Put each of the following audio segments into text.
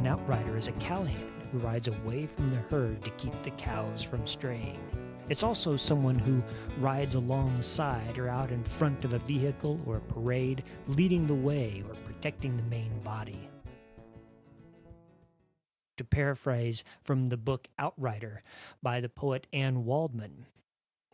An outrider is a cowhand who rides away from the herd to keep the cows from straying. It's also someone who rides alongside or out in front of a vehicle or a parade, leading the way or protecting the main body. To paraphrase from the book Outrider by the poet Anne Waldman,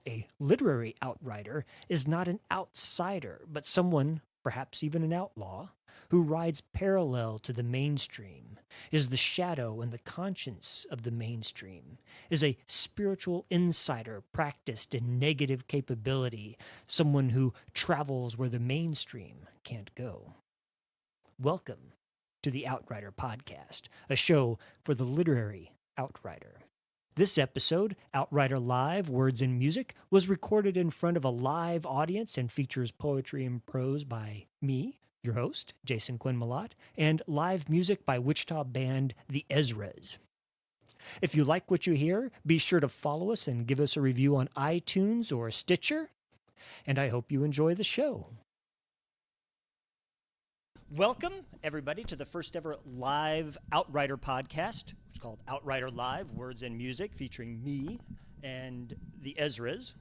a literary outrider is not an outsider, but someone, perhaps even an outlaw, who rides parallel to the mainstream, is the shadow and the conscience of the mainstream, is a spiritual insider practiced in negative capability, someone who travels where the mainstream can't go. Welcome to the Outrider Podcast, a show for the literary outrider. This episode, Outrider Live, Words and Music, was recorded in front of a live audience and features poetry and prose by me, your host, Jason Quinn Malott, and live music by Wichita band The Ezras. If you like what you hear, be sure to follow us and give us a review on iTunes or Stitcher, and I hope you enjoy the show. Welcome, everybody, to the first ever live Outrider podcast. It's called Outrider Live, Words and Music, featuring me and the Ezras.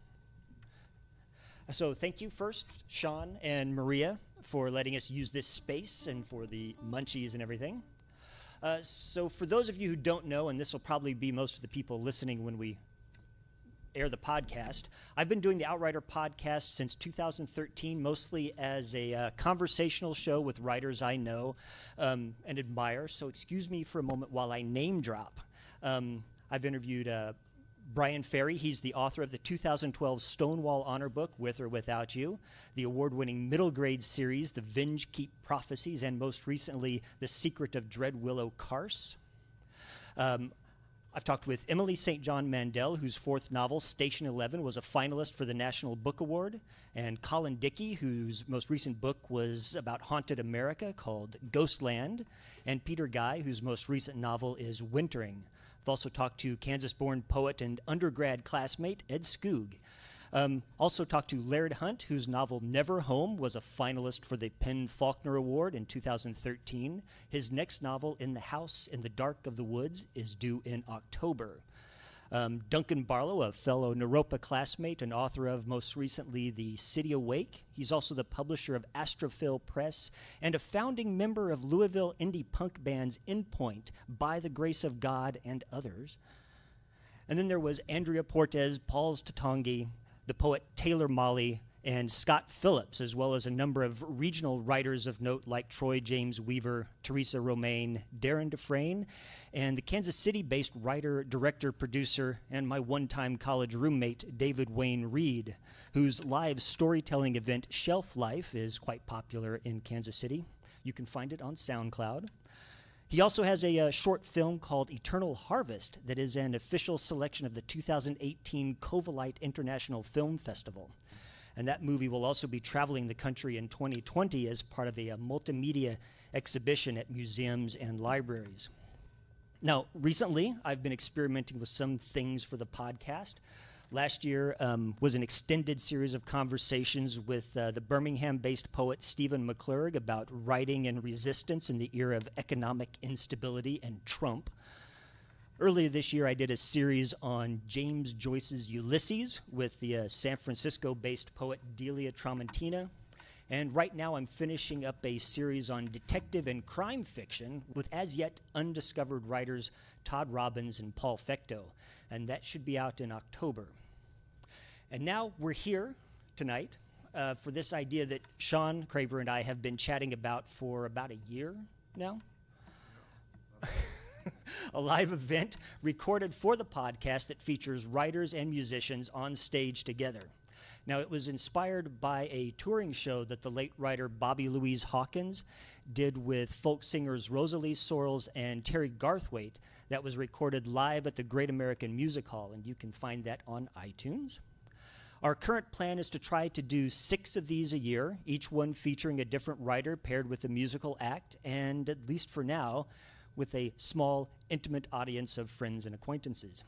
So thank you first, Sean and Maria, for letting us use this space and for the munchies and everything. So for those of you who don't know, and this will probably be most of the people listening when we air the podcast, I've been doing the Outrider podcast since 2013, mostly as a conversational show with writers I know and admire. So excuse me for a moment while I name drop. I've interviewed Brian Ferry. He's the author of the 2012 Stonewall Honor Book, With or Without You, the award-winning middle grade series, The Vinge Keep Prophecies, and most recently, The Secret of Dread Willow Karse. I've talked with Emily St. John Mandel, whose fourth novel, Station 11, was a finalist for the National Book Award, and Colin Dickey, whose most recent book was about haunted America called Ghostland, and Peter Guy, whose most recent novel is Wintering. I've also talked to Kansas-born poet and undergrad classmate Ed Skoog. Also talked to Laird Hunt, whose novel Never Home was a finalist for the PEN/Faulkner Award in 2013. His next novel, In the House in the Dark of the Woods, is due in October. Duncan Barlow, a fellow Naropa classmate and author of, most recently, The City Awake. He's also the publisher of Astrophil Press and a founding member of Louisville indie punk bands Endpoint, By the Grace of God, and others. And then there was Andrea Portes, Pauls Tatongi, the poet Taylor Molly, and Scott Phillips, as well as a number of regional writers of note like Troy James Weaver, Teresa Romaine, Darren Dufresne, and the Kansas City-based writer, director, producer, and my one-time college roommate, David Wayne Reed, whose live storytelling event, Shelf Life, is quite popular in Kansas City. You can find it on SoundCloud. He also has a short film called Eternal Harvest that is an official selection of the 2018 Covalite International Film Festival. And that movie will also be traveling the country in 2020 as part of a multimedia exhibition at museums and libraries. Now, recently, I've been experimenting with some things for the podcast. Last year was an extended series of conversations with the Birmingham-based poet Stephen McClurg about writing and resistance in the era of economic instability and Trump. Earlier this year, I did a series on James Joyce's Ulysses with the San Francisco-based poet Delia Tramontina. And right now, I'm finishing up a series on detective and crime fiction with as yet undiscovered writers Todd Robbins and Paul Fecto, and that should be out in October. And now we're here tonight for this idea that Sean Craver and I have been chatting about for about a year now. A live event recorded for the podcast that features writers and musicians on stage together. Now, it was inspired by a touring show that the late writer Bobby Louise Hawkins did with folk singers Rosalie Sorrells and Terry Garthwaite that was recorded live at the Great American Music Hall, and you can find that on iTunes. Our current plan is to try to do 6 of these a year, each one featuring a different writer paired with a musical act, and at least for now, with a small, intimate audience of friends and acquaintances.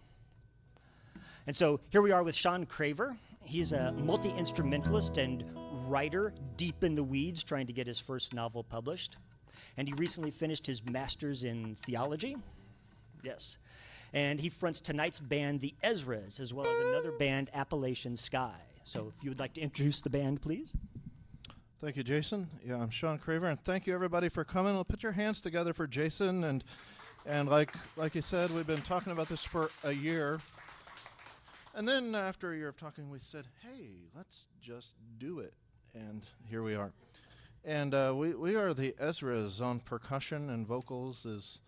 And so here we are with Sean Craver. He's a multi-instrumentalist and writer deep in the weeds trying to get his first novel published. and he recently finished his master's in theology. Yes. And he fronts tonight's band, the Ezras, as well as another band, Appalachian Sky. So if you would like to introduce the band, please. Thank you, Jason. Yeah, I'm Sean Craver, and thank you, everybody, for coming. Well, put your hands together for Jason. And like you said, we've been talking about this for a year. And then after a year of talking, we said, hey, let's just do it. And here we are. And we are the Ezras. On percussion and vocals is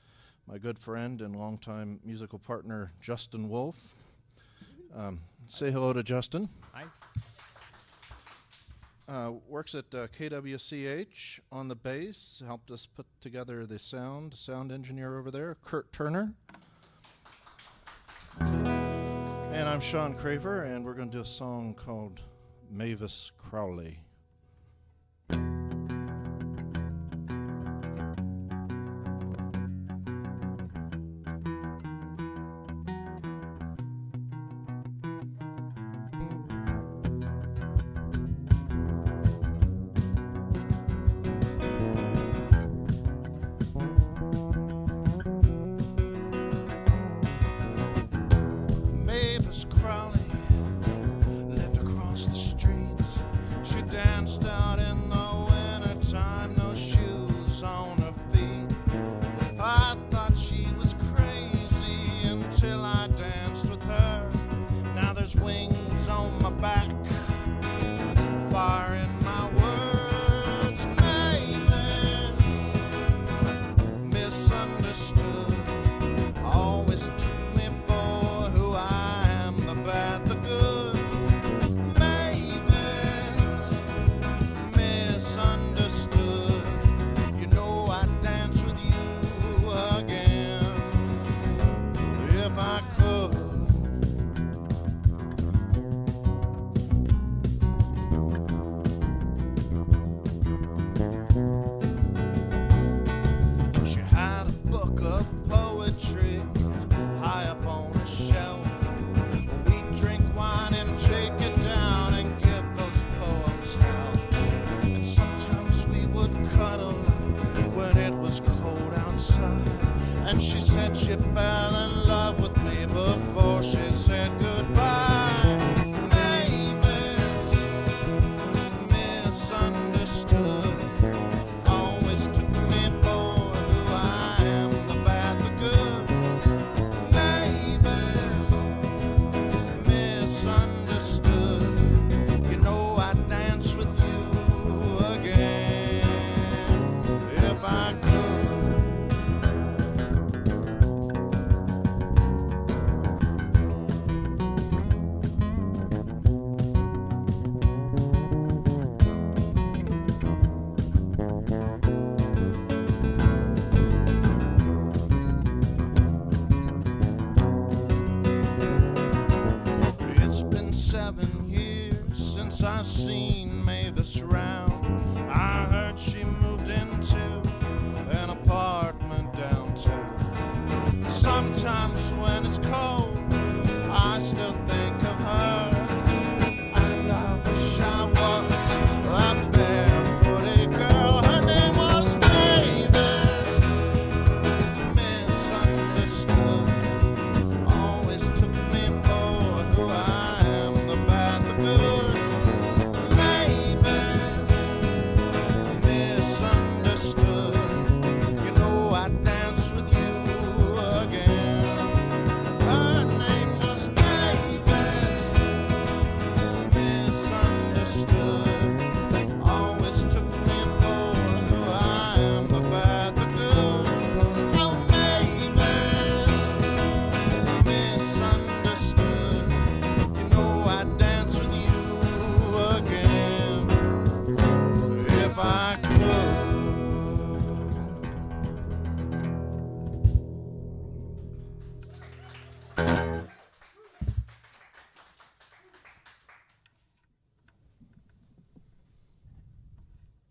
my good friend and longtime musical partner, Justin Wolf. Say hello to Justin. Hi. Works at KWCH on the bass, helped us put together the sound engineer over there, Kurt Turner. And I'm Sean Craver, and we're going to do a song called Mavis Crowley. I've seen Mavis round. I heard she moved into an apartment downtown. Sometimes when it's cold, I still think of her. And I wish I was that barefooted girl. Her name was Mavis, misunderstood. Always took me for who I am, the bad, the good.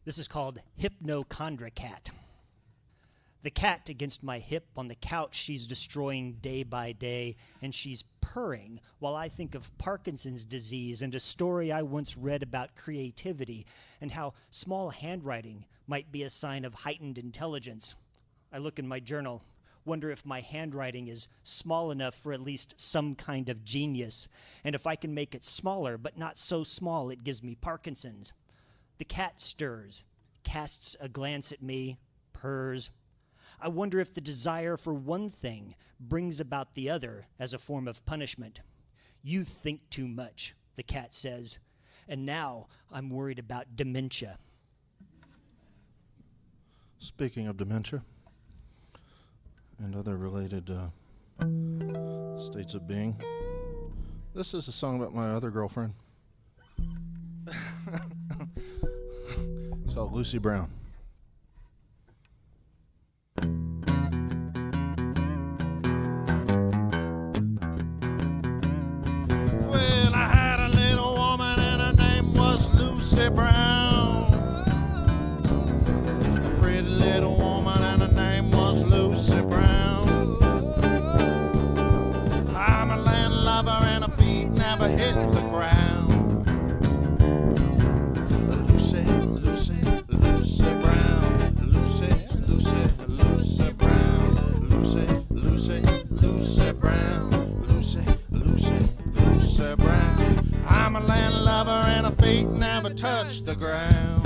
This is called Hypnochondra Cat. The cat against my hip on the couch she's destroying day by day, and she's purring while I think of Parkinson's disease and a story I once read about creativity and how small handwriting Might be a sign of heightened intelligence. I look in my journal, wonder if my handwriting is small enough for at least some kind of genius, and if I can make it smaller, but not so small it gives me Parkinson's. The cat stirs, casts a glance at me, purrs. I wonder if the desire for one thing brings about the other as a form of punishment. You think too much, the cat says, and now I'm worried about dementia. Speaking of dementia and other related states of being, this is a song about my other girlfriend. It's called Lucy Brown. Well, I had a little woman and her name was Lucy Brown. A pretty little woman and her name was Lucy Brown. I'm a landlubber and a feet never hit the ground. Lucy, Lucy, Lucy Brown. Lucy, Lucy, Lucy Brown. Lucy, Lucy, Lucy Brown. Lucy, Lucy, Lucy Brown. I'm a landlubber and her feet never touch the ground.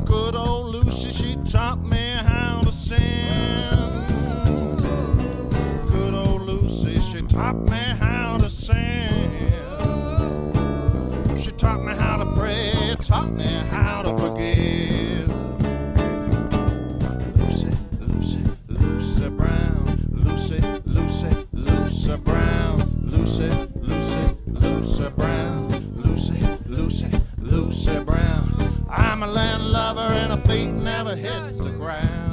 Good old Lucy, she taught me how to sing. Good old Lucy, she taught me how to sing. She taught me how to pray, taught me how to forgive. Lucy, Lucy, Lucy Brown. Lucy, Lucy, Lucy Brown. Lucy, Lucy, Lucy Brown. Lucy, Lucy, Lucy Brown. I'm a landlubber and her feet never hit the ground.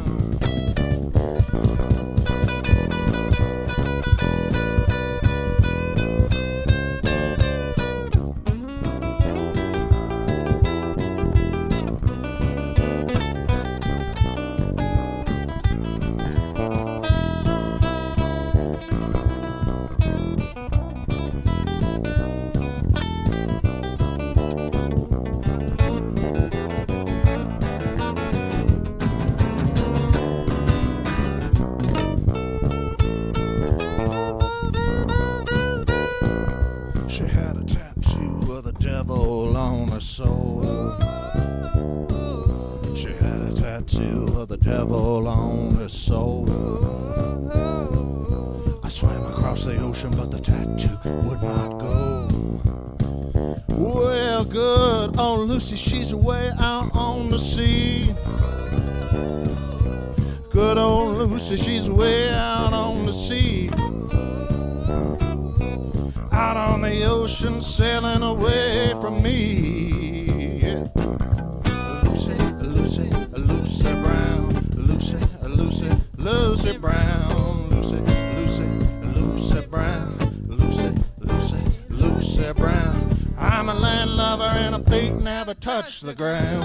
She had a tattoo of the devil on her soul. She had a tattoo of the devil on her soul. I swam across the ocean, but the tattoo would not go. Well, good old Lucy, she's away out on the sea. Good old Lucy, she's way out on the sea. Out on the ocean, sailing away from me. Yeah. Lucy, Lucy, Lucy Brown. Lucy, Lucy, Lucy Brown. Lucy, Lucy, Lucy Brown. Lucy, Lucy, Lucy Brown. I'm a landlubber and her feet never touch the ground.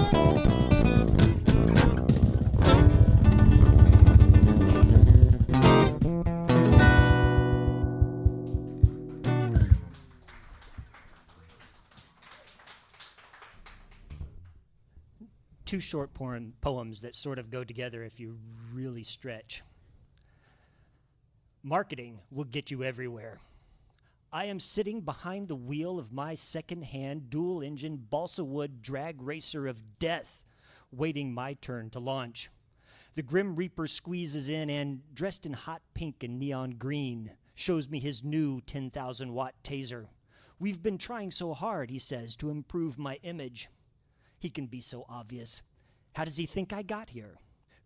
Two short poems that sort of go together if you really stretch. Marketing will get you everywhere. I am sitting behind the wheel of my second-hand dual-engine balsa wood drag racer of death, waiting my turn to launch. The Grim Reaper squeezes in and, dressed in hot pink and neon green, shows me his new 10,000-watt taser. We've been trying so hard, he says, to improve my image. He can be so obvious. How does he think I got here?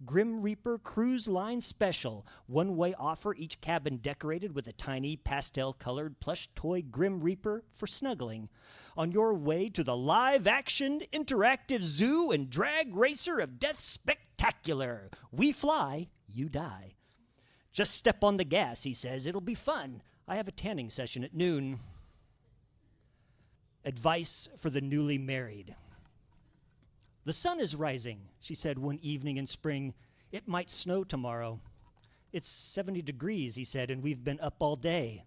Grim Reaper Cruise Line Special. One-way offer, each cabin decorated with a tiny pastel-colored plush toy Grim Reaper for snuggling. On your way to the live-action interactive zoo and drag racer of death spectacular. We fly, you die. Just step on the gas, he says. It'll be fun. I have a tanning session at noon. Advice for the newly married. "The sun is rising," she said one evening in spring. "It might snow tomorrow." "It's 70 degrees," he said, "and we've been up all day."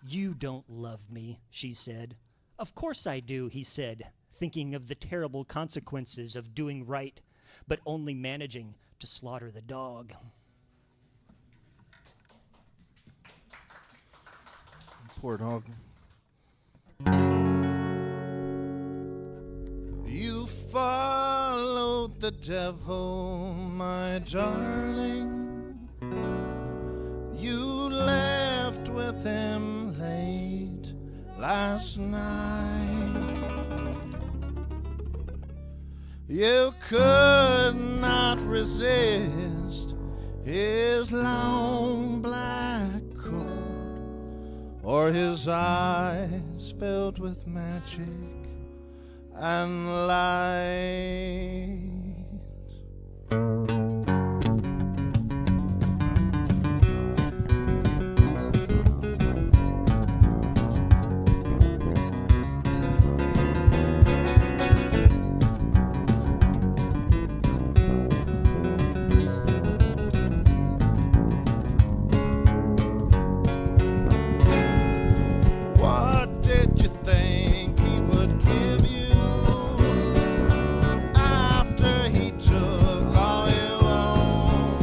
"You don't love me," she said. "Of course I do," he said, thinking of the terrible consequences of doing right, but only managing to slaughter the dog. Poor dog. You followed the devil, my darling. You left with him late last night. You could not resist his long black coat, or his eyes filled with magic and light. What did you think he would give you after he took all you own?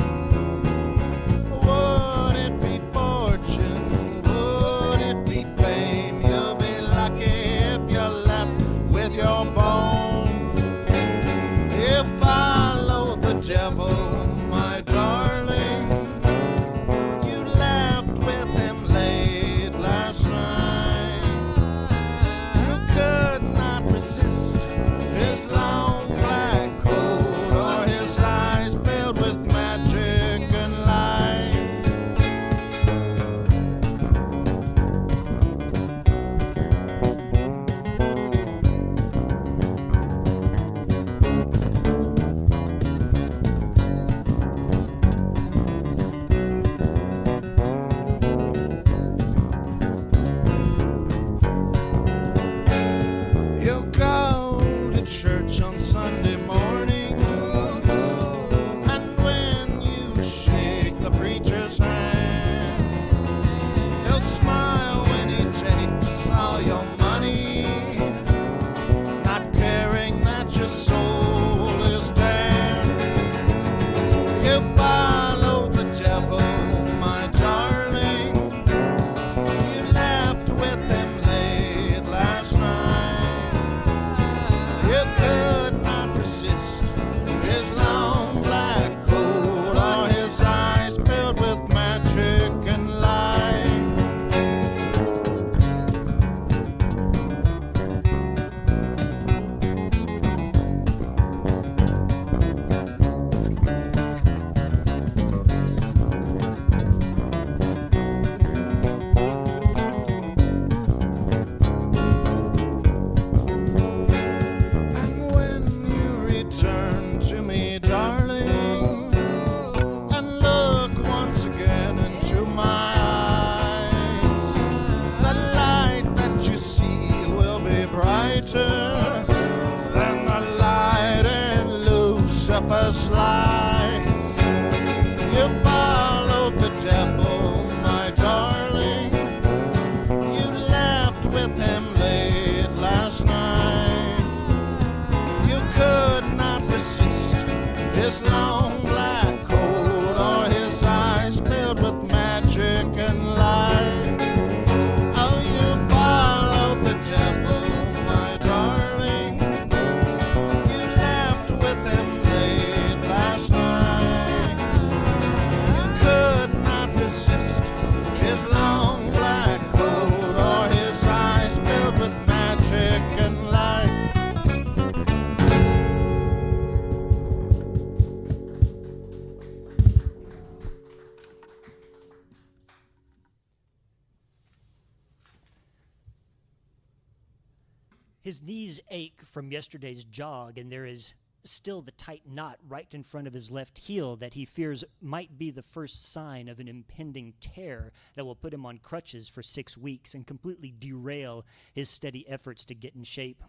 Would it be fortune? Would it be fame? You'll be lucky if you're left with your bones. You follow the devil, my darling. You left with him late last night. You could not resist his long black coat, or his eyes filled with magic and light. You go to church on Sunday morning, and when you shake the preacher's hand, he'll smile when he takes all your money, not caring that your soul is damned. You follow the devil, my darling. You left with him late last night. You could not resist his long black coat, or his eyes filled with magic and light. And when you return to me, darling, and look once again into my eyes, the light that you see will be brighter than the light in Lucifer's light. You followed the devil, my darling. You left with him late last night. You could not resist his long black coat, or his eyes filled with magic and light. Oh, you followed the devil, my darling. You left with him late last night. You could not resist his long black coat, or his eyes filled with magic and light. His knees ache from yesterday's jog, and there is still the tight knot right in front of his left heel that he fears might be the first sign of an impending tear that will put him on crutches for 6 weeks and completely derail his steady efforts to get in shape.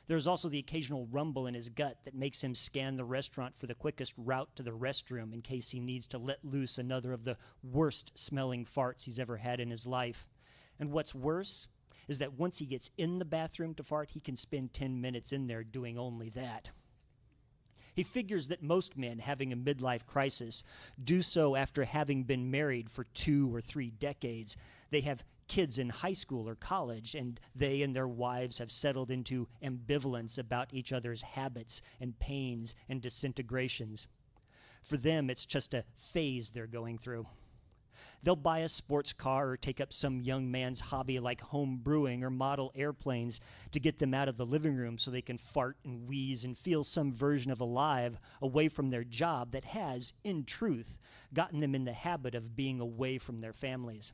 There's also the occasional rumble in his gut that makes him scan the restaurant for the quickest route to the restroom in case he needs to let loose another of the worst-smelling farts he's ever had in his life. And what's worse is that once he gets in the bathroom to fart, he can spend 10 minutes in there doing only that. He figures that most men having a midlife crisis do so after having been married for 2 or 3 decades. They have kids in high school or college, and they and their wives have settled into ambivalence about each other's habits and pains and disintegrations. For them, it's just a phase they're going through. They'll buy a sports car or take up some young man's hobby like home brewing or model airplanes to get them out of the living room so they can fart and wheeze and feel some version of alive away from their job that has, in truth, gotten them in the habit of being away from their families.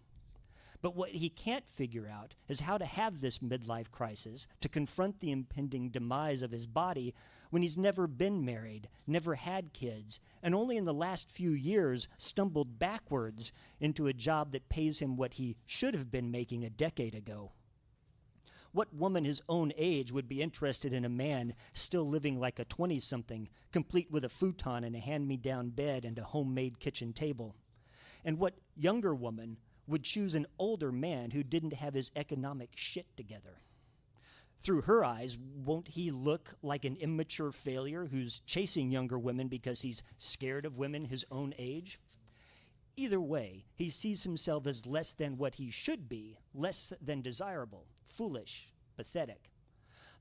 But what he can't figure out is how to have this midlife crisis, to confront the impending demise of his body when he's never been married, never had kids, and only in the last few years stumbled backwards into a job that pays him what he should have been making a decade ago. What woman his own age would be interested in a man still living like a 20-something, complete with a futon and a hand-me-down bed and a homemade kitchen table? And what younger woman would choose an older man who didn't have his economic shit together? Through her eyes, won't he look like an immature failure who's chasing younger women because he's scared of women his own age? Either way, he sees himself as less than what he should be, less than desirable, foolish, pathetic.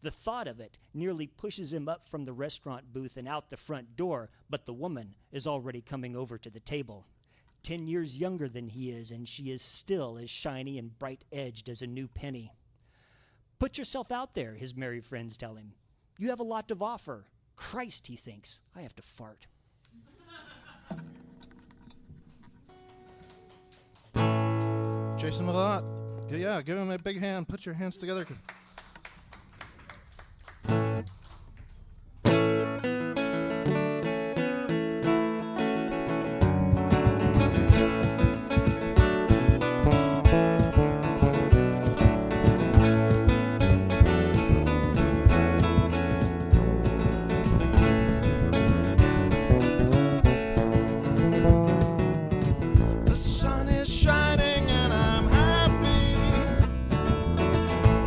The thought of it nearly pushes him up from the restaurant booth and out the front door, but the woman is already coming over to the table. 10 years younger than he is, and she is still as shiny and bright-edged as a new penny. Put yourself out there, his merry friends tell him. You have a lot to offer. Christ, he thinks, I have to fart. Jason Millot. Yeah, give him a big hand. Put your hands together.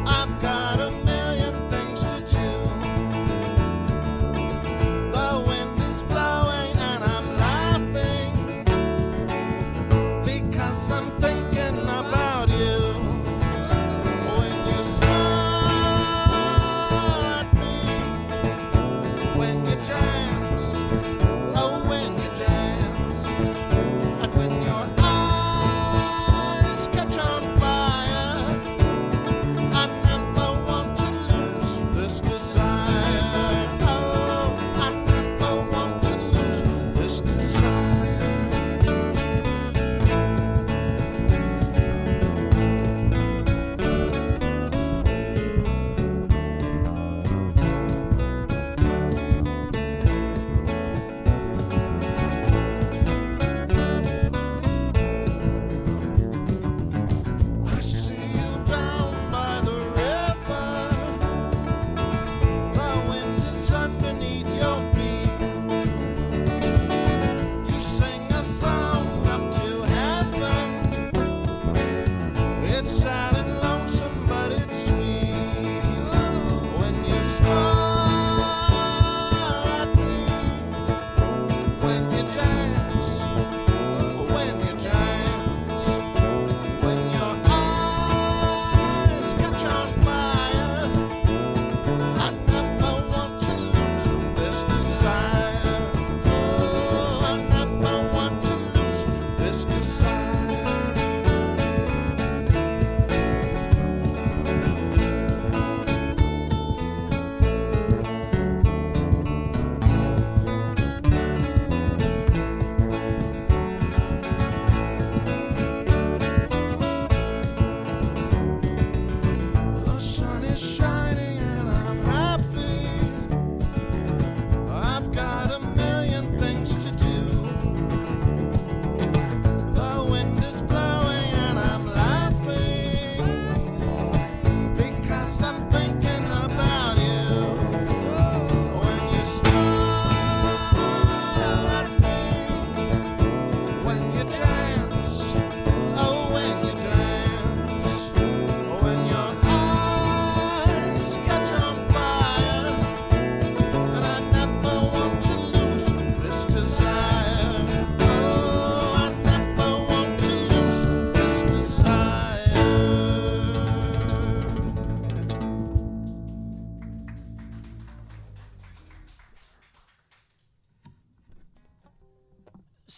I've got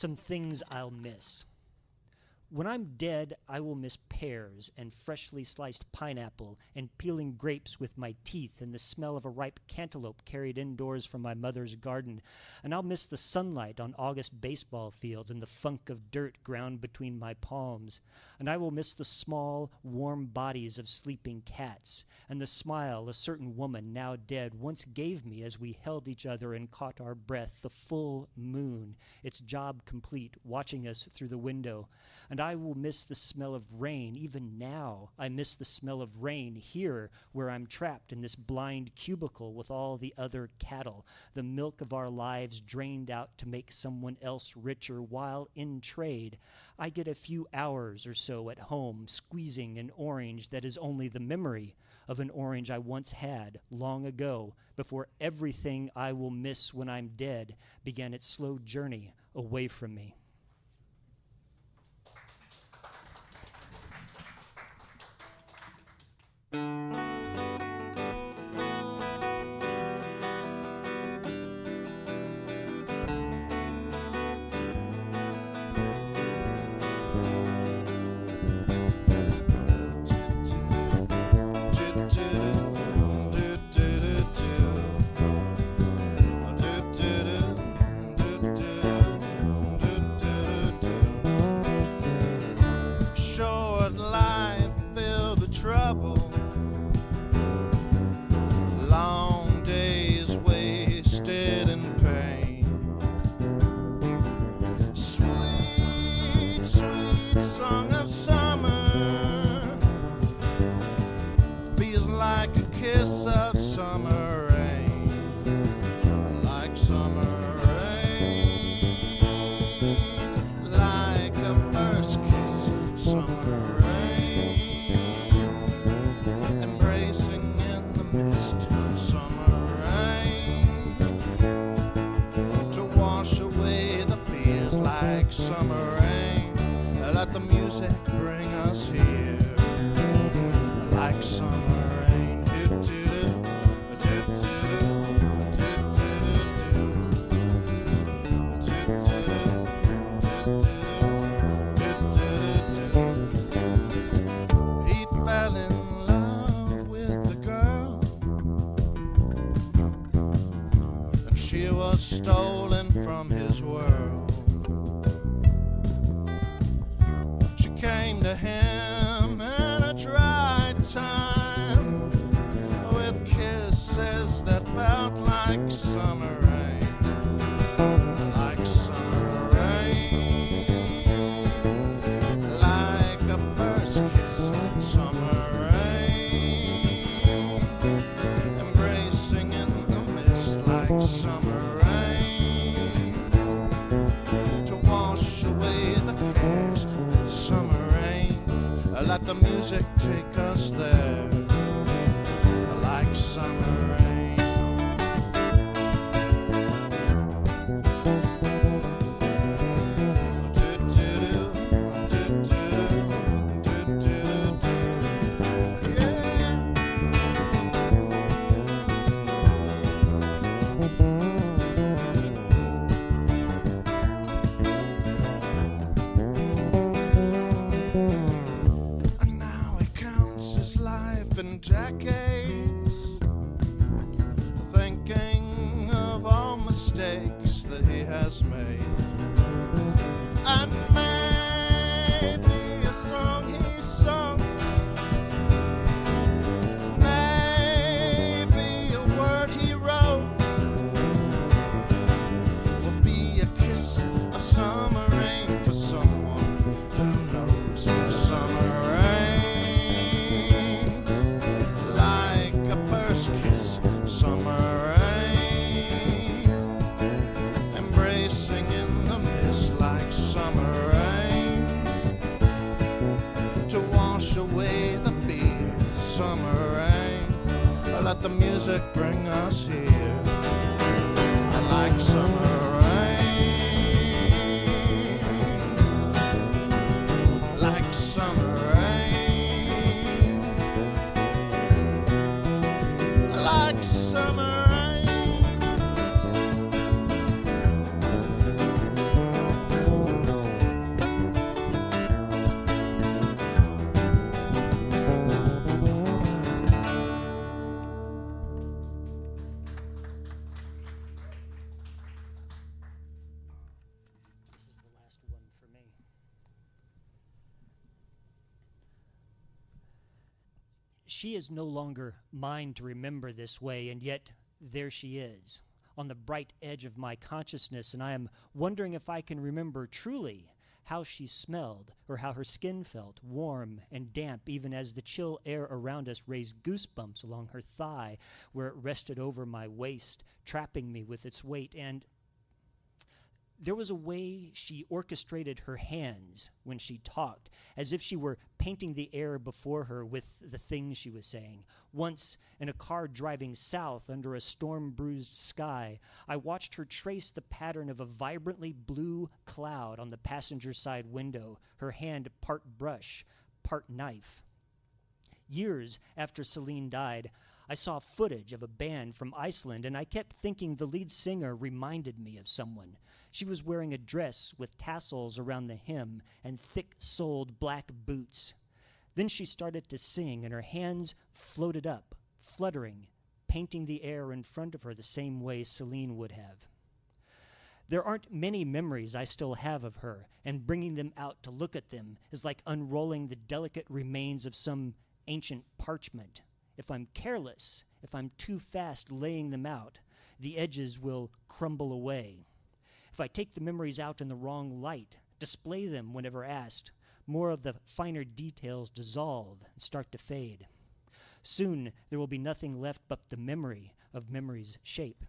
Some things I'll miss. When I'm dead, I will miss pears and freshly sliced pineapple and peeling grapes with my teeth and the smell of a ripe cantaloupe carried indoors from my mother's garden. And I'll miss the sunlight on August baseball fields and the funk of dirt ground between my palms. And I will miss the small, warm bodies of sleeping cats and the smile a certain woman, now dead, once gave me as we held each other and caught our breath, the full moon, its job complete, watching us through the window. And I will miss the smell of rain. Even now, I miss the smell of rain here where I'm trapped in this blind cubicle with all the other cattle, the milk of our lives drained out to make someone else richer, while in trade, I get a few hours or so at home squeezing an orange that is only the memory of an orange I once had long ago, before everything I will miss when I'm dead began its slow journey away from me. Stolen from his world. She came to him in a dry time with kisses that felt like summer rain, like summer rain, like a first kiss, summer rain, embracing in the mist like summer. Let the music take us there, like summer rain. Decades, thinking of all mistakes that he has made, and maybe a song he sung, maybe a word he wrote, will be a kiss of summer rain for someone who knows summer rain. Kiss, summer rain, embracing in the mist like summer rain, to wash away the fear, summer rain. Let the music bring us here, like summer rain, like summer rain. Summer rain. She is no longer mine to remember this way, and yet there she is, on the bright edge of my consciousness, and I am wondering if I can remember truly how she smelled, or how her skin felt, warm and damp, even as the chill air around us raised goosebumps along her thigh, where it rested over my waist, trapping me with its weight. And there was a way she orchestrated her hands when she talked, as if she were painting the air before her with the things she was saying. Once, in a car driving south under a storm-bruised sky, I watched her trace the pattern of a vibrantly blue cloud on the passenger side window, her hand part brush, part knife. Years after Celine died, I saw footage of a band from Iceland, and I kept thinking the lead singer reminded me of someone. She was wearing a dress with tassels around the hem and thick-soled black boots. Then she started to sing, and her hands floated up, fluttering, painting the air in front of her the same way Celine would have. There aren't many memories I still have of her, and bringing them out to look at them is like unrolling the delicate remains of some ancient parchment. If I'm careless, if I'm too fast laying them out, the edges will crumble away. If I take the memories out in the wrong light, display them whenever asked, more of the finer details dissolve and start to fade. Soon there will be nothing left but the memory of memory's shape.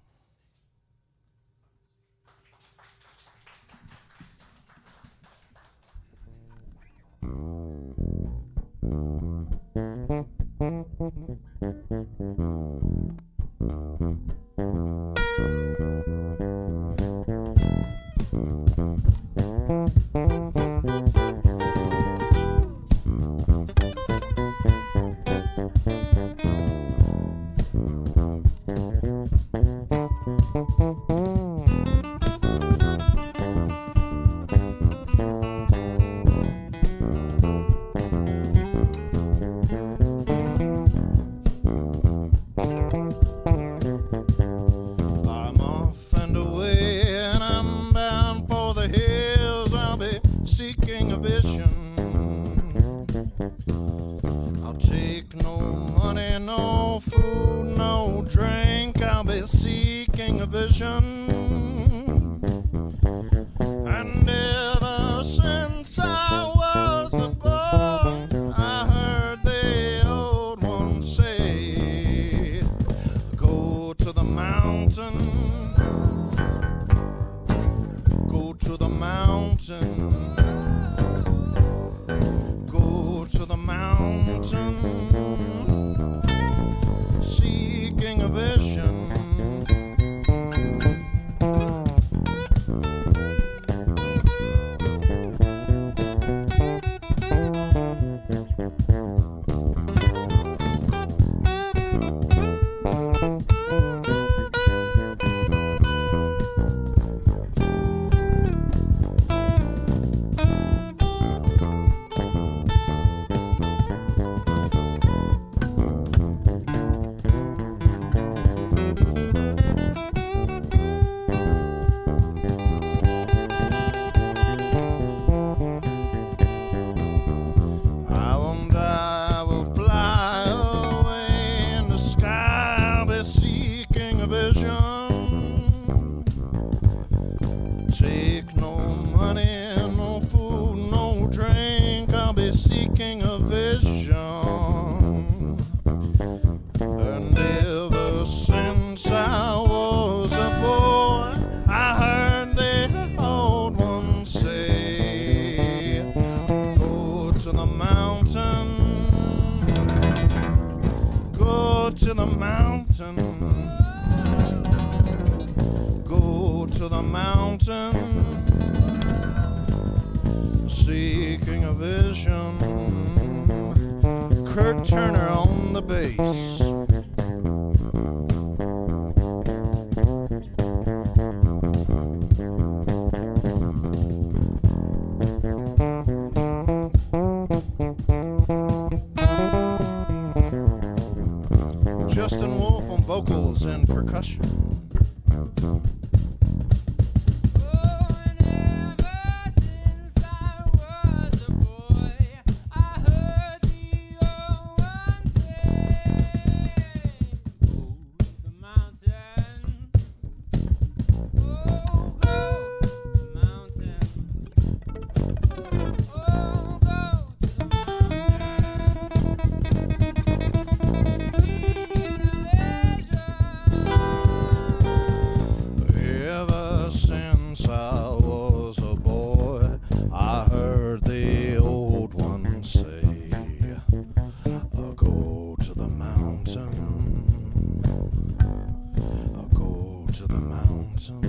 to the mountain.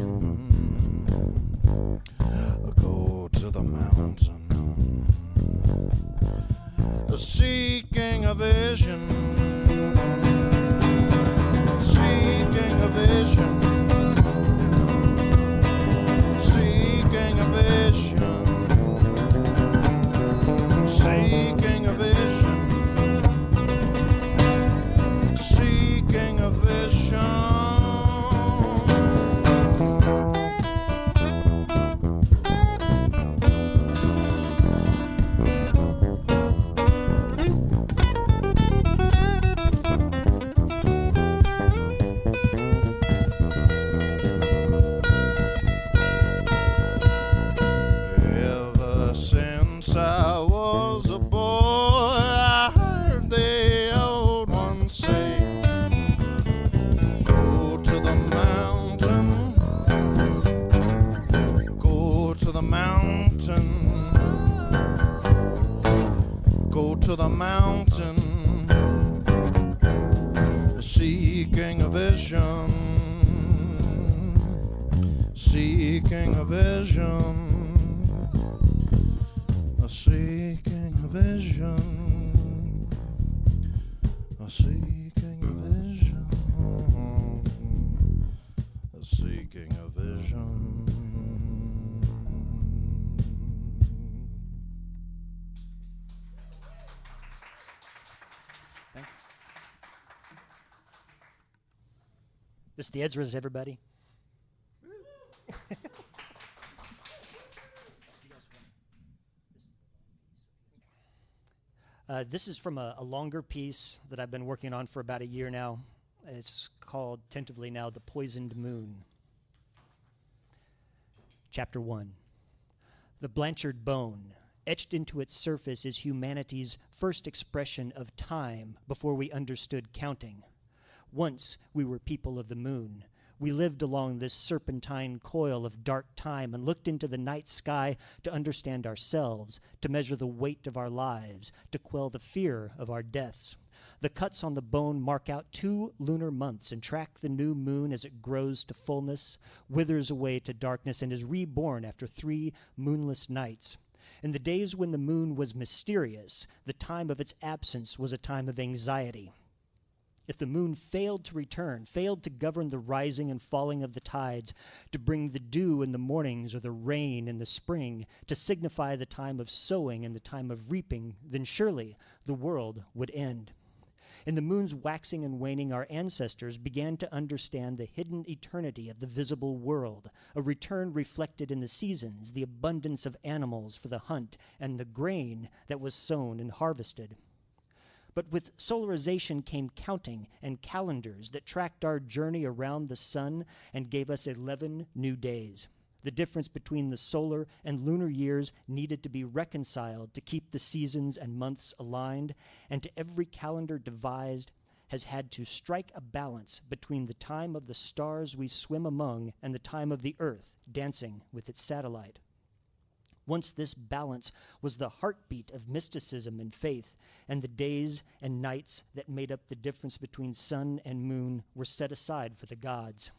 Go to the mountain. Seeking a vision. Seeking a vision. Seeking a vision. Seeking a vision. Seeking a vision. Ever since I was a boy, I heard the old one say, go to the mountain, go to the mountain, go to the mountain, seeking a vision, seeking a vision. Seeking a vision, seeking a vision, seeking a vision. Thank you. This is the Ezras, everybody. This is from a longer piece that I've been working on for about a year now. It's called, tentatively now, The Poisoned Moon. Chapter 1. The Blanchard bone, etched into its surface, is humanity's first expression of time before we understood counting. Once we were people of the moon. We lived along this serpentine coil of dark time and looked into the night sky to understand ourselves, to measure the weight of our lives, to quell the fear of our deaths. The cuts on the bone mark out 2 lunar months and track the new moon as it grows to fullness, withers away to darkness, and is reborn after 3 moonless nights. In the days when the moon was mysterious, the time of its absence was a time of anxiety. If the moon failed to return, failed to govern the rising and falling of the tides, to bring the dew in the mornings or the rain in the spring, to signify the time of sowing and the time of reaping, then surely the world would end. In the moon's waxing and waning, our ancestors began to understand the hidden eternity of the visible world, a return reflected in the seasons, the abundance of animals for the hunt, and the grain that was sown and harvested. But with solarization came counting and calendars that tracked our journey around the sun and gave us 11 new days. The difference between the solar and lunar years needed to be reconciled to keep the seasons and months aligned, and to every calendar devised has had to strike a balance between the time of the stars we swim among and the time of the earth dancing with its satellite. Once this balance was the heartbeat of mysticism and faith, and the days and nights that made up the difference between sun and moon were set aside for the gods.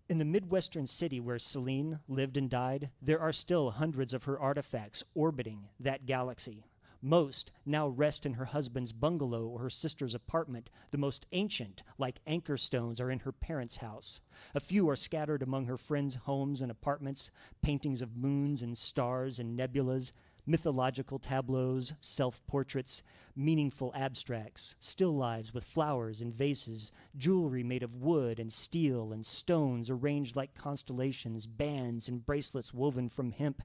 In the Midwestern city where Celine lived and died, there are still hundreds of her artifacts orbiting that galaxy. Most now rest in her husband's bungalow or her sister's apartment. The most ancient, like anchor stones, are in her parents' house. A few are scattered among her friends' homes and apartments, paintings of moons and stars and nebulas, mythological tableaus, self-portraits, meaningful abstracts, still lives with flowers and vases, jewelry made of wood and steel and stones arranged like constellations, bands and bracelets woven from hemp,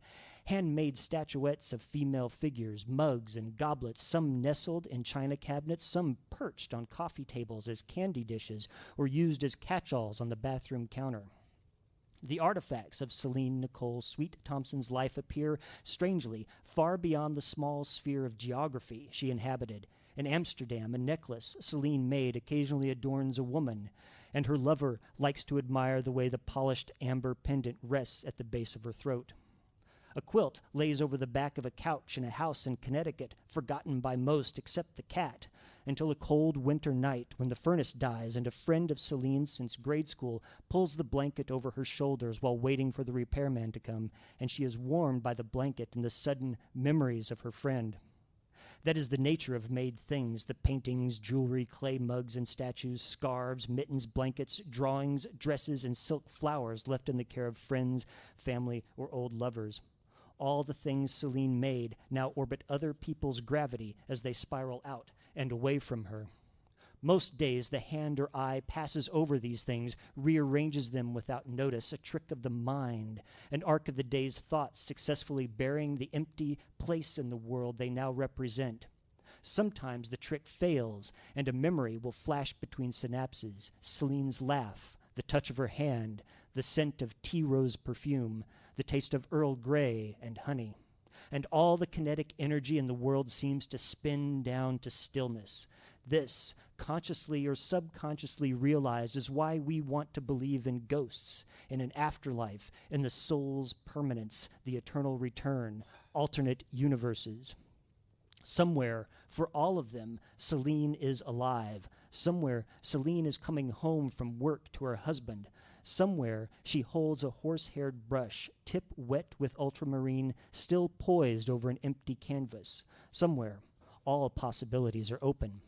handmade statuettes of female figures, mugs and goblets, some nestled in china cabinets, some perched on coffee tables as candy dishes or used as catch-alls on the bathroom counter. The artifacts of Celine Nicole Sweet Thompson's life appear, strangely, far beyond the small sphere of geography she inhabited. In Amsterdam, a necklace Celine made occasionally adorns a woman, and her lover likes to admire the way the polished amber pendant rests at the base of her throat. A quilt lays over the back of a couch in a house in Connecticut, forgotten by most except the cat, until a cold winter night when the furnace dies and a friend of Celine's since grade school pulls the blanket over her shoulders while waiting for the repairman to come, and she is warmed by the blanket and the sudden memories of her friend. That is the nature of made things, the paintings, jewelry, clay mugs and statues, scarves, mittens, blankets, drawings, dresses, and silk flowers left in the care of friends, family, or old lovers. All the things Celine made now orbit other people's gravity as they spiral out and away from her. Most days the hand or eye passes over these things, rearranges them without notice, a trick of the mind, an arc of the day's thoughts successfully burying the empty place in the world they now represent. Sometimes the trick fails, and a memory will flash between synapses, Celine's laugh, the touch of her hand, the scent of tea rose perfume, the taste of Earl Grey and honey. And all the kinetic energy in the world seems to spin down to stillness. This, consciously or subconsciously realized, is why we want to believe in ghosts, in an afterlife, in the soul's permanence, the eternal return, alternate universes. Somewhere, for all of them, Celine is alive. Somewhere, Celine is coming home from work to her husband. Somewhere, she holds a horse-haired brush, tip wet with ultramarine, still poised over an empty canvas. Somewhere, all possibilities are open.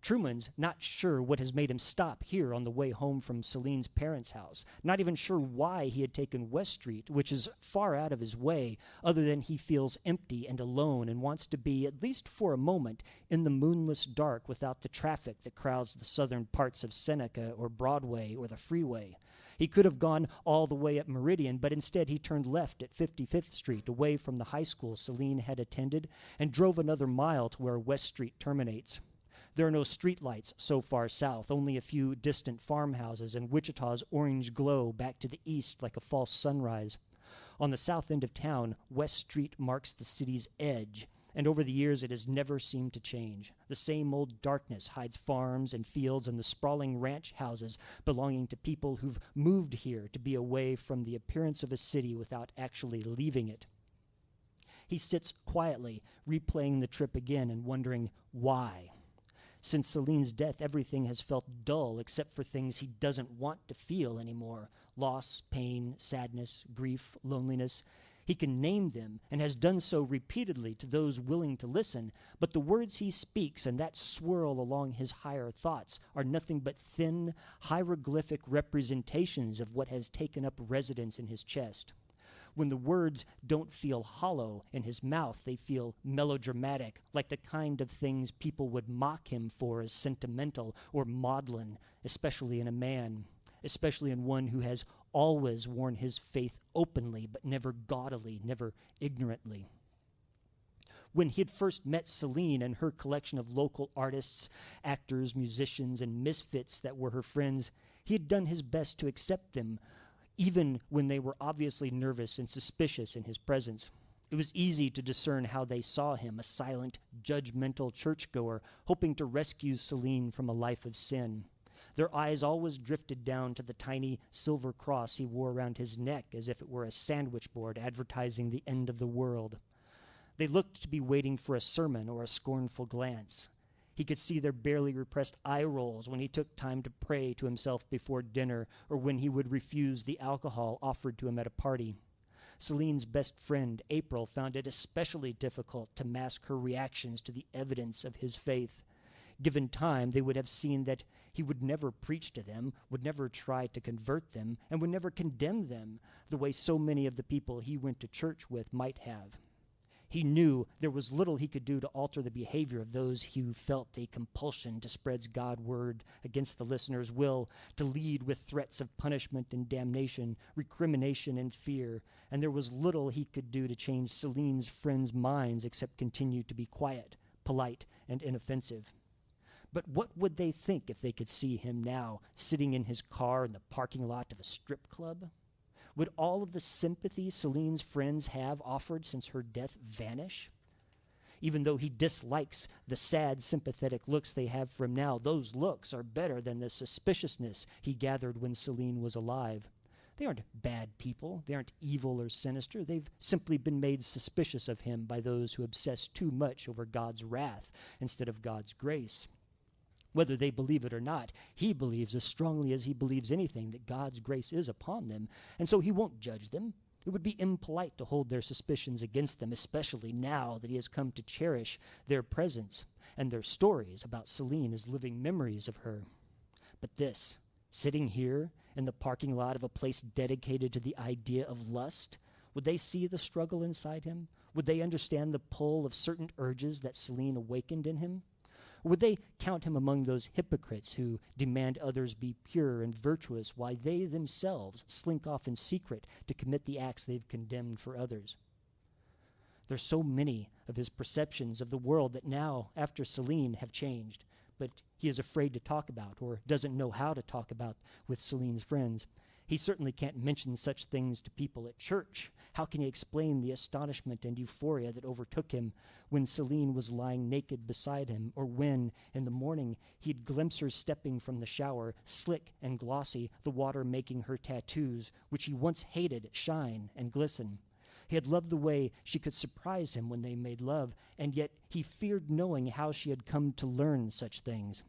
Truman's not sure what has made him stop here on the way home from Celine's parents' house, not even sure why he had taken West Street, which is far out of his way, other than he feels empty and alone and wants to be, at least for a moment, in the moonless dark without the traffic that crowds the southern parts of Seneca or Broadway or the freeway. He could have gone all the way up Meridian, but instead he turned left at 55th Street, away from the high school Celine had attended, and drove another mile to where West Street terminates. There are no streetlights so far south, only a few distant farmhouses and Wichita's orange glow back to the east like a false sunrise. On the south end of town, West Street marks the city's edge, and over the years it has never seemed to change. The same old darkness hides farms and fields and the sprawling ranch houses belonging to people who've moved here to be away from the appearance of a city without actually leaving it. He sits quietly, replaying the trip again and wondering why. Since Celine's death, everything has felt dull except for things he doesn't want to feel anymore. Loss, pain, sadness, grief, loneliness. He can name them and has done so repeatedly to those willing to listen, but the words he speaks and that swirl along his higher thoughts are nothing but thin, hieroglyphic representations of what has taken up residence in his chest. When the words don't feel hollow in his mouth, they feel melodramatic, like the kind of things people would mock him for as sentimental or maudlin, especially in a man, especially in one who has always worn his faith openly, but never gaudily, never ignorantly. When he had first met Celine and her collection of local artists, actors, musicians, and misfits that were her friends, he had done his best to accept them, even when they were obviously nervous and suspicious in his presence. It was easy to discern how they saw him, a silent, judgmental churchgoer, hoping to rescue Celine from a life of sin. Their eyes always drifted down to the tiny silver cross he wore around his neck as if it were a sandwich board advertising the end of the world. They looked to be waiting for a sermon or a scornful glance. He could see their barely repressed eye rolls when he took time to pray to himself before dinner or when he would refuse the alcohol offered to him at a party. Celine's best friend, April, found it especially difficult to mask her reactions to the evidence of his faith. Given time, they would have seen that he would never preach to them, would never try to convert them, and would never condemn them the way so many of the people he went to church with might have. He knew there was little he could do to alter the behavior of those who felt a compulsion to spread God's word against the listener's will, to lead with threats of punishment and damnation, recrimination and fear, and there was little he could do to change Celine's friends' minds except continue to be quiet, polite, and inoffensive. But what would they think if they could see him now, sitting in his car in the parking lot of a strip club? Would all of the sympathy Celine's friends have offered since her death vanish? Even though he dislikes the sad, sympathetic looks they have for him now, those looks are better than the suspiciousness he gathered when Celine was alive. They aren't bad people. They aren't evil or sinister. They've simply been made suspicious of him by those who obsess too much over God's wrath instead of God's grace. Whether they believe it or not, he believes as strongly as he believes anything that God's grace is upon them, and so he won't judge them. It would be impolite to hold their suspicions against them, especially now that he has come to cherish their presence and their stories about Celine as living memories of her. But this, sitting here in the parking lot of a place dedicated to the idea of lust, would they see the struggle inside him? Would they understand the pull of certain urges that Celine awakened in him? Or would they count him among those hypocrites who demand others be pure and virtuous while they themselves slink off in secret to commit the acts they've condemned for others? There's so many of his perceptions of the world that now, after Celine, have changed, but he is afraid to talk about or doesn't know how to talk about with Celine's friends. He certainly can't mention such things to people at church. How can he explain the astonishment and euphoria that overtook him when Celine was lying naked beside him, or when, in the morning, he'd glimpse her stepping from the shower, slick and glossy, the water making her tattoos, which he once hated, shine and glisten? He had loved the way she could surprise him when they made love, and yet he feared knowing how she had come to learn such things.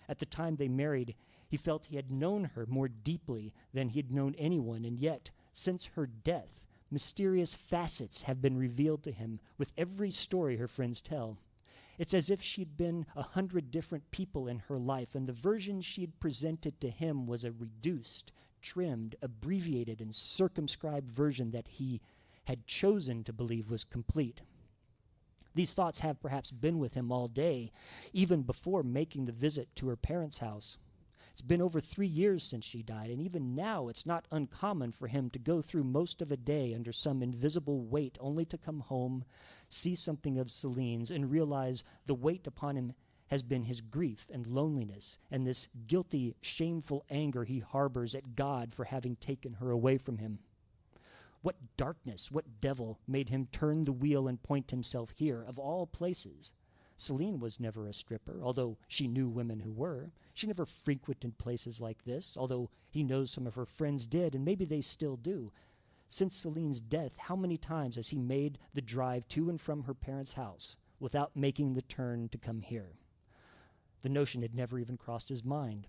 At the time they married, he felt he had known her more deeply than he had known anyone, and yet, since her death, mysterious facets have been revealed to him with every story her friends tell. It's as if she'd been 100 different people in her life, and the version she'd presented to him was a reduced, trimmed, abbreviated, and circumscribed version that he had chosen to believe was complete. These thoughts have perhaps been with him all day, even before making the visit to her parents' house. It's been over 3 years since she died, and even now it's not uncommon for him to go through most of a day under some invisible weight, only to come home, see something of Celine's, and realize the weight upon him has been his grief and loneliness, and this guilty, shameful anger he harbors at God for having taken her away from him. What darkness, what devil made him turn the wheel and point himself here, of all places? Celine was never a stripper, although she knew women who were. She never frequented places like this, although he knows some of her friends did, and maybe they still do. Since Celine's death, how many times has he made the drive to and from her parents' house without making the turn to come here? The notion had never even crossed his mind.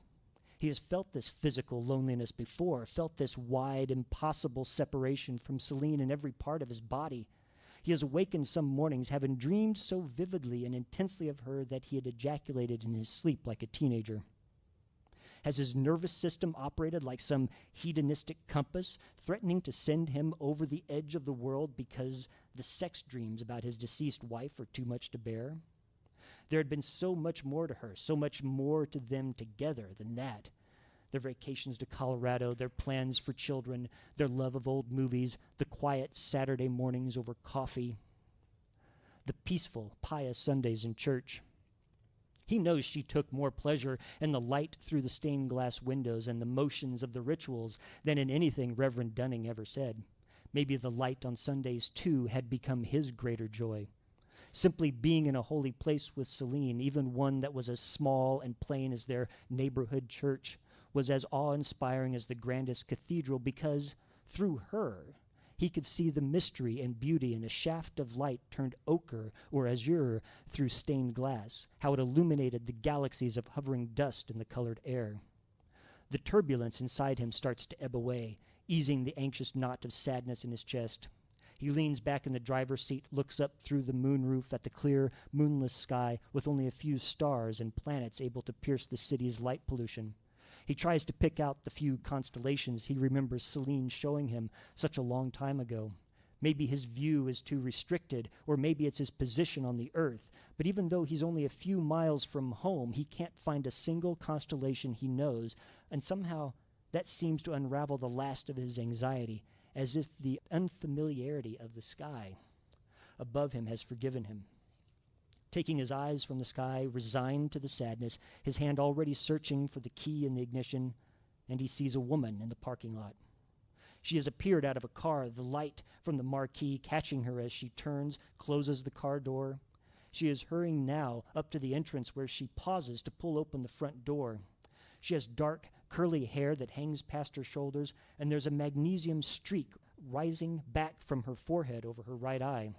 He has felt this physical loneliness before, felt this wide, impossible separation from Celine in every part of his body. He has awakened some mornings having dreamed so vividly and intensely of her that he had ejaculated in his sleep like a teenager. Has his nervous system operated like some hedonistic compass, threatening to send him over the edge of the world because the sex dreams about his deceased wife are too much to bear? There had been so much more to her, so much more to them together than that. Their vacations to Colorado, their plans for children, their love of old movies, the quiet Saturday mornings over coffee, the peaceful, pious Sundays in church. He knows she took more pleasure in the light through the stained glass windows and the motions of the rituals than in anything Reverend Dunning ever said. Maybe the light on Sundays, too, had become his greater joy. Simply being in a holy place with Celine, even one that was as small and plain as their neighborhood church, was as awe-inspiring as the grandest cathedral because, through her, he could see the mystery and beauty in a shaft of light turned ochre or azure through stained glass, how it illuminated the galaxies of hovering dust in the colored air. The turbulence inside him starts to ebb away, easing the anxious knot of sadness in his chest. He leans back in the driver's seat, looks up through the moonroof at the clear, moonless sky with only a few stars and planets able to pierce the city's light pollution. He tries to pick out the few constellations he remembers Celine showing him such a long time ago. Maybe his view is too restricted, or maybe it's his position on the earth. But even though he's only a few miles from home, he can't find a single constellation he knows, and somehow that seems to unravel the last of his anxiety, as if the unfamiliarity of the sky above him has forgiven him. Taking his eyes from the sky, resigned to the sadness, his hand already searching for the key in the ignition, and he sees a woman in the parking lot. She has appeared out of a car, the light from the marquee catching her as she turns, closes the car door. She is hurrying now up to the entrance where she pauses to pull open the front door. She has dark, curly hair that hangs past her shoulders, and there's a magnesium streak rising back from her forehead over her right eye.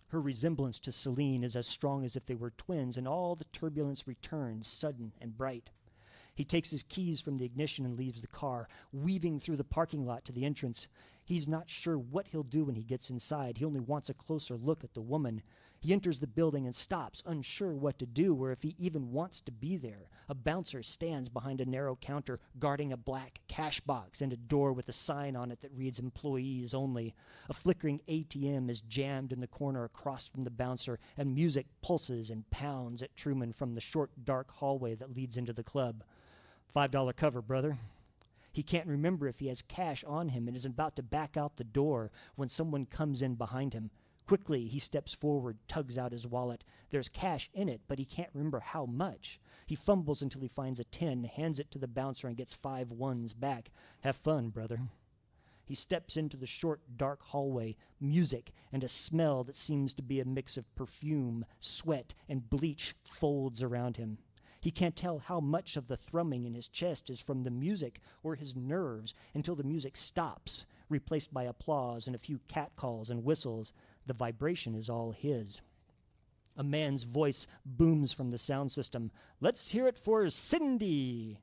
Her resemblance to Celine is as strong as if they were twins, and all the turbulence returns, sudden and bright. He takes his keys from the ignition and leaves the car, weaving through the parking lot to the entrance. He's not sure what he'll do when he gets inside. He only wants a closer look at the woman. He enters the building and stops, unsure what to do or if he even wants to be there. A bouncer stands behind a narrow counter, guarding a black cash box and a door with a sign on it that reads "Employees Only." A flickering ATM is jammed in the corner across from the bouncer, and music pulses and pounds at Truman from the short, dark hallway that leads into the club. $5 cover, brother. He can't remember if he has cash on him and is about to back out the door when someone comes in behind him. Quickly, he steps forward, tugs out his wallet. There's cash in it, but he can't remember how much. He fumbles until he finds a 10, hands it to the bouncer, and gets 5 ones back. Have fun, brother. He steps into the short, dark hallway, music and a smell that seems to be a mix of perfume, sweat, and bleach folds around him. He can't tell how much of the thrumming in his chest is from the music or his nerves until the music stops, replaced by applause and a few catcalls and whistles. The vibration is all his. A man's voice booms from the sound system. "Let's hear it for Cindy!"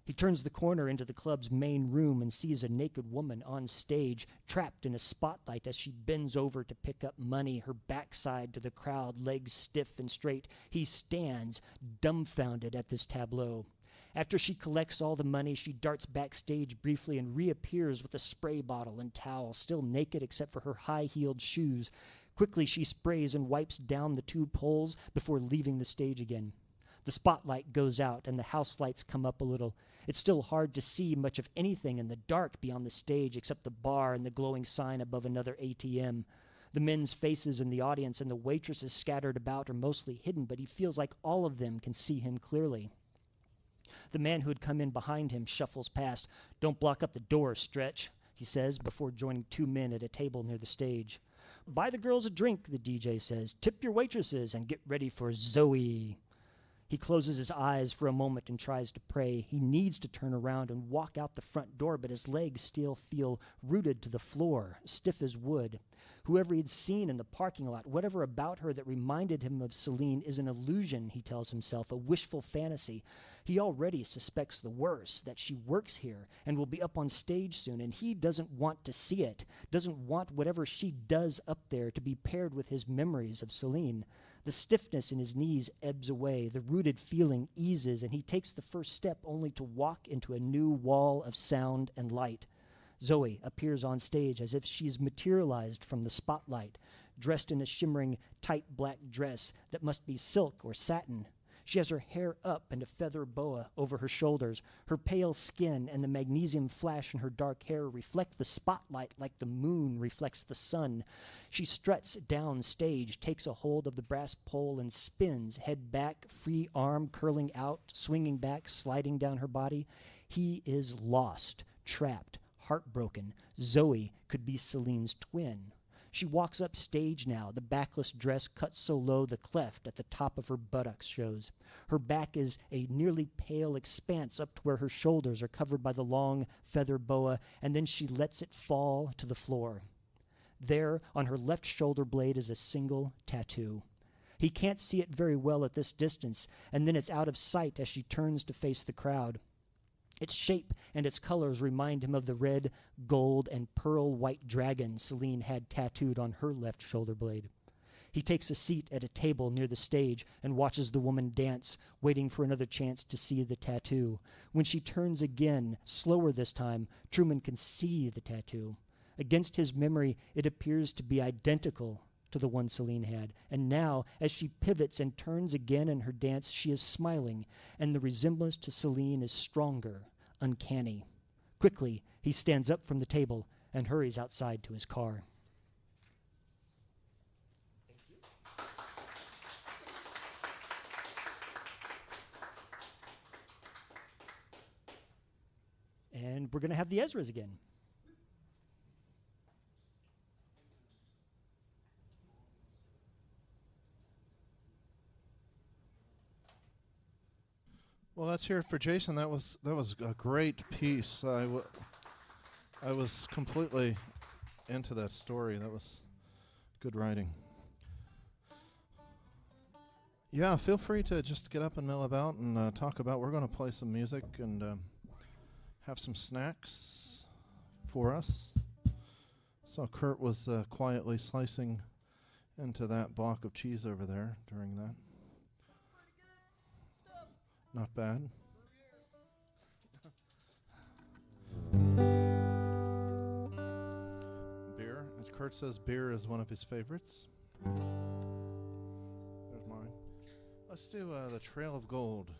He turns the corner into the club's main room and sees a naked woman on stage, trapped in a spotlight as she bends over to pick up money, her backside to the crowd, legs stiff and straight. He stands, dumbfounded at this tableau. After she collects all the money, she darts backstage briefly and reappears with a spray bottle and towel, still naked except for her high-heeled shoes. Quickly, she sprays and wipes down the 2 poles before leaving the stage again. The spotlight goes out and the house lights come up a little. It's still hard to see much of anything in the dark beyond the stage except the bar and the glowing sign above another ATM. The men's faces in the audience and the waitresses scattered about are mostly hidden, but he feels like all of them can see him clearly. The man who had come in behind him shuffles past. "Don't block up the door, Stretch," he says, before joining 2 men at a table near the stage. "Buy the girls a drink," the DJ says. "Tip your waitresses and get ready for Zoe." He closes his eyes for a moment and tries to pray. He needs to turn around and walk out the front door, but his legs still feel rooted to the floor, stiff as wood. Whoever he'd seen in the parking lot, whatever about her that reminded him of Celine, is an illusion, he tells himself, a wishful fantasy. He already suspects the worst, that she works here and will be up on stage soon, and he doesn't want to see it, doesn't want whatever she does up there to be paired with his memories of Celine. The stiffness in his knees ebbs away, the rooted feeling eases, and he takes the first step only to walk into a new wall of sound and light. Zoe appears on stage as if she's materialized from the spotlight, dressed in a shimmering, tight black dress that must be silk or satin. She has her hair up and a feather boa over her shoulders. Her pale skin and the magnesium flash in her dark hair reflect the spotlight like the moon reflects the sun. She struts down stage, takes a hold of the brass pole, and spins, head back, free arm curling out, swinging back, sliding down her body. He is lost, trapped, heartbroken. Zoe could be Celine's twin. She walks up stage now, the backless dress cut so low the cleft at the top of her buttocks shows. Her back is a nearly pale expanse up to where her shoulders are covered by the long feather boa, and then she lets it fall to the floor. There, on her left shoulder blade, is a single tattoo. He can't see it very well at this distance, and then it's out of sight as she turns to face the crowd. Its shape and its colors remind him of the red, gold, and pearl-white dragon Celine had tattooed on her left shoulder blade. He takes a seat at a table near the stage and watches the woman dance, waiting for another chance to see the tattoo. When she turns again, slower this time, Truman can see the tattoo. Against his memory, it appears to be identical to the one Celine had. And now, as she pivots and turns again in her dance, she is smiling, and the resemblance to Celine is stronger, uncanny. Quickly, he stands up from the table and hurries outside to his car. And we're going to have the Ezras again. Well, let's hear it for Jason. That was a great piece. I was completely into that story. That was good writing. Yeah, feel free to just get up and mill about and talk about. We're going to play some music and have some snacks for us. So Kurt was quietly slicing into that block of cheese over there during that. Not bad. Beer. As Kurt says, beer is one of his favorites. There's mine. Let's do the Trail of Gold.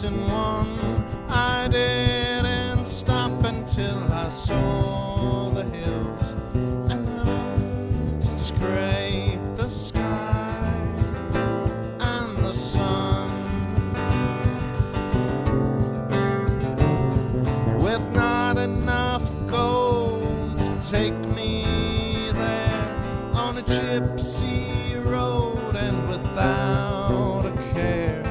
In one, I didn't stop until I saw the hills and the mountains scrape the sky and the sun. With not enough gold to take me there on a gypsy road and without a care,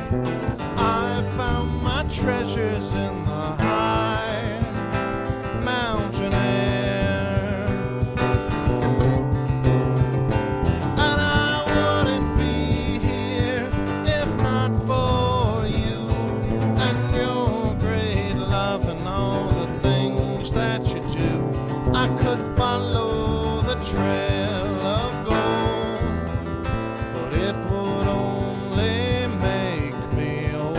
treasures in the high mountain air. And I wouldn't be here if not for you and your great love and all the things that you do. I could follow the trail of gold, but it would only make me old.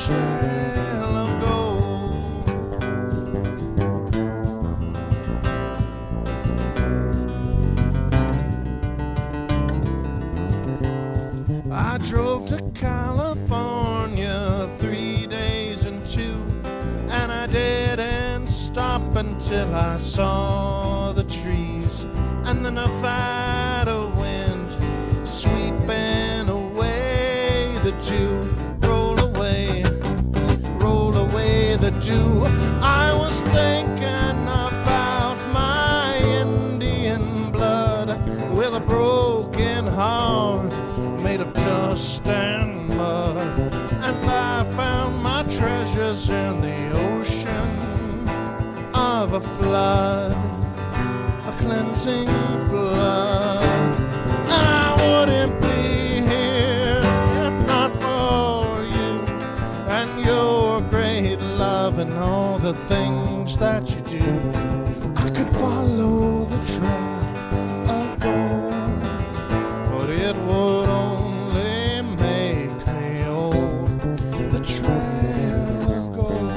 Trail of gold. I drove to California 3 days and 2, and I didn't stop until I saw the trees and the Nevada wind sweeping away the dew. The dew. I was thinking about my Indian blood with a broken heart made of dust and mud, and I found my treasures in the ocean of a flood, a cleansing flood. And I wouldn't be here if not for you and your great love and all the things that you do. I could follow the trail of gold, but it would only make me old. The trail of gold.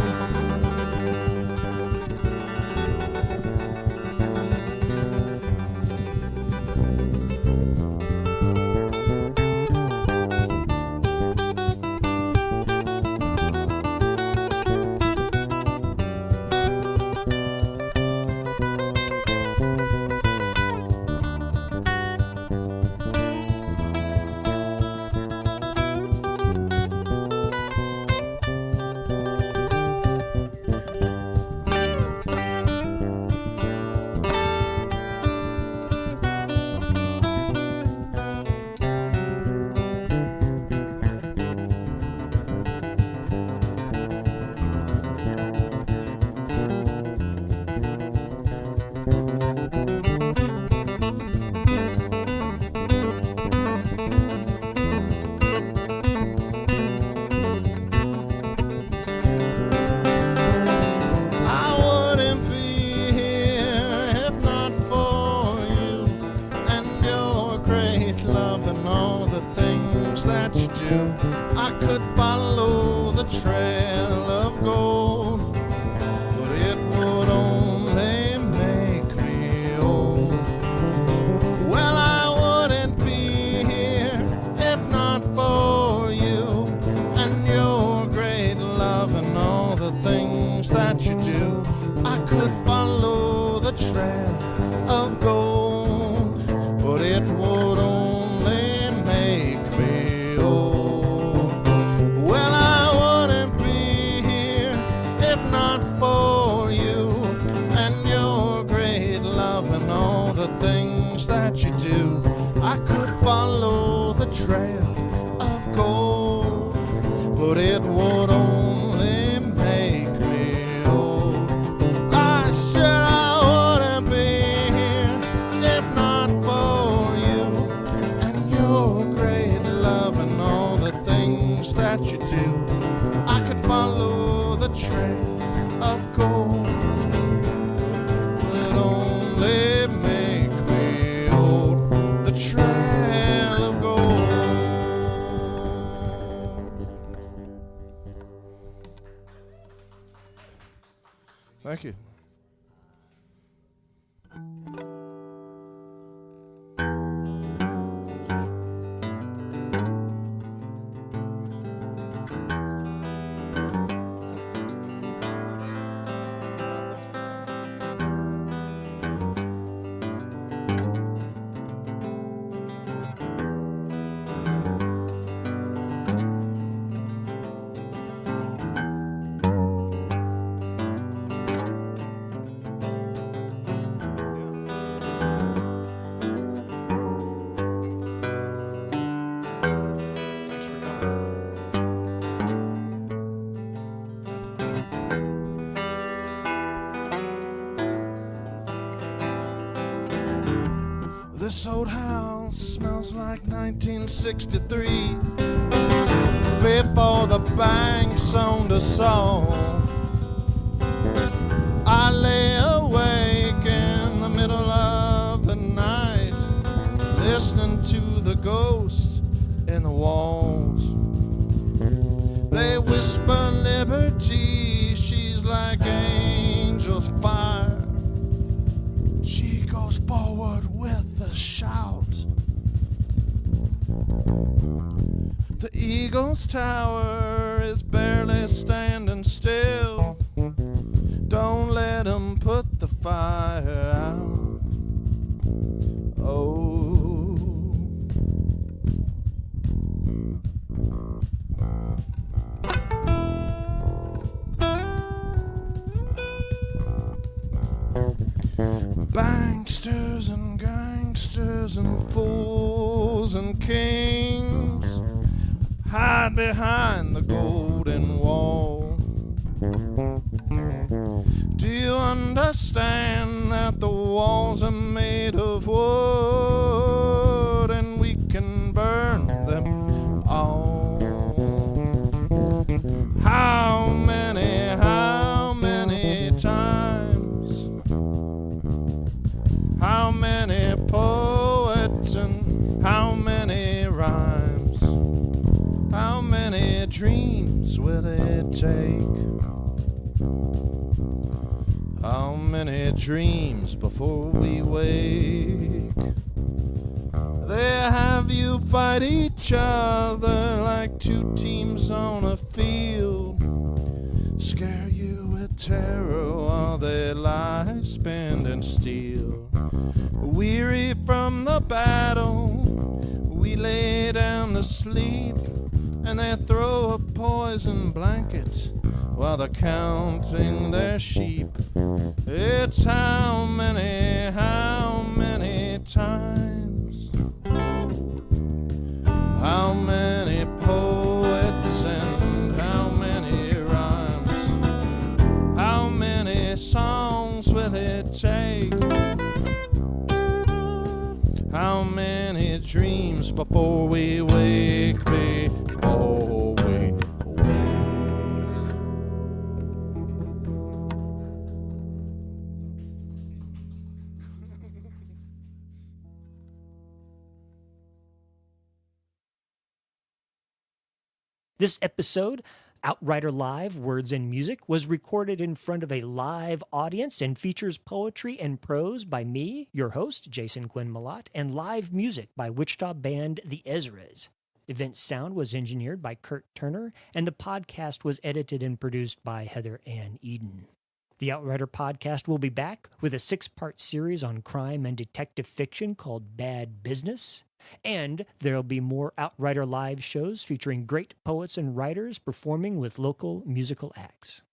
of gold, but it would only make me old. Well, I wouldn't be here if not for you and your great love and all the things that you do. I could follow the trail of gold, but it would only make me old. I said I wouldn't be here if not for you and your great love and all the things that you do. I could follow the trail of gold, but only make me old. The trail of gold. Thank you. This old house smells like 1963, before the banks owned us all. I lay awake in the middle of the night, listening to the ghosts in the walls. They whisper liberty, she's like angel's fire. She goes forward with a shout. The eagle's tower is barely standing still. Don't let 'em put the fire out. Oh. Banksters and gangsters and fools and kings hide behind the golden wall. Do you understand that the walls are made of wood and we can burn them all? How many times? How many poets and how many rhymes? How many dreams will it take? How many dreams before we wake? They have you fight each other like two teams on a field, scare you with terror while they lie, spend and steal. Weary from the battle, we lay down to sleep, and they throw a poison blanket while they're counting their sheep. It's how many times? How many poets and how many rhymes? How many songs will it take? How many dreams before we wake? Before we wake. This episode, Outrider Live, Words and Music, was recorded in front of a live audience and features poetry and prose by me, your host, Jason Quinn Malott, and live music by Wichita band The Ezras. Event sound was engineered by Kurt Turner, and the podcast was edited and produced by Heather Ann Eden. The Outrider podcast will be back with a 6-part series on crime and detective fiction called Bad Business. And there'll be more Outrider live shows featuring great poets and writers performing with local musical acts.